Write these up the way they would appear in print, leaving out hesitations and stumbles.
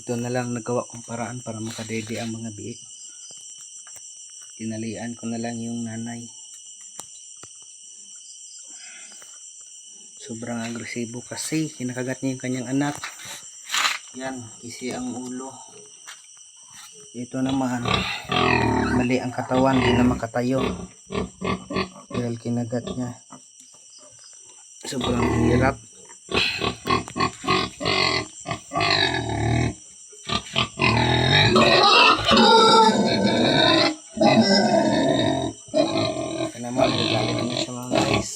ito na lang nagawa kong paraan para makadede ang mga biik. Tinalian ko na lang yung nanay. Sobrang agresibo kasi kinakagat niya yung kanyang anak. Yan, kasi ang ulo. Ito naman, mali ang katawan, di na makatayo dahil kinagat niya. Sobrang hirap. Kaya naman, nagagalit niya siya mga guys.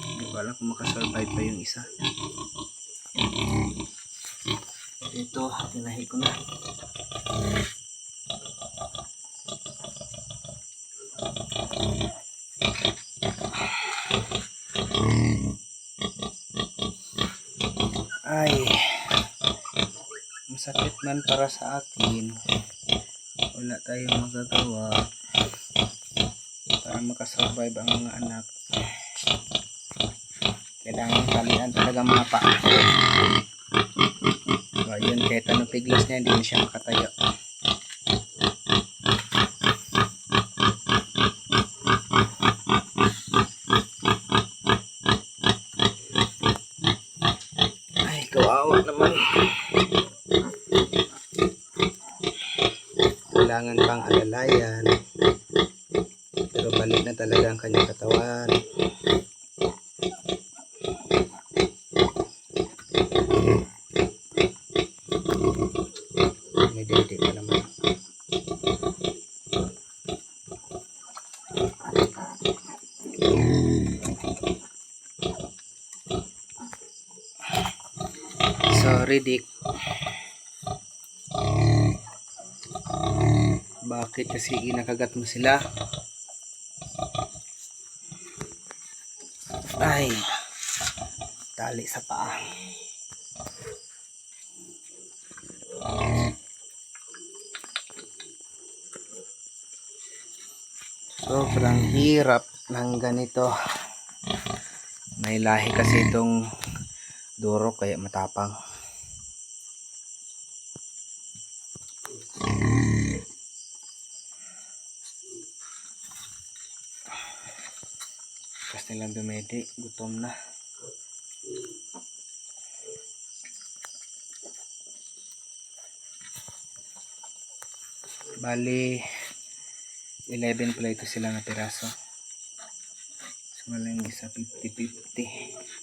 Hindi ko alam kung makasurvive pa yung isa. Ito, tinahi ko na. Ay, masakit man para sa akin. Wala tayong magagawa para makasurvive ang mga anak. Kailangan talian talaga mga paa. So yun, kahit anong piglas niya, hindi na siya makatayo. Ay, kawawa naman. Kailangan pang alalayan. Pero balik na talaga ang kanyang katawan. May dede pa naman. Sorry, Dick. Bakit kasi inakagat mo sila? Ay, tali sa paa. Sobrang hirap ng ganito. May lahi kasi itong durok kaya matapang. Kasi nilang dumedi, gutom na. Bali 11 pala ito sila na piraso. So malang isa 50-50.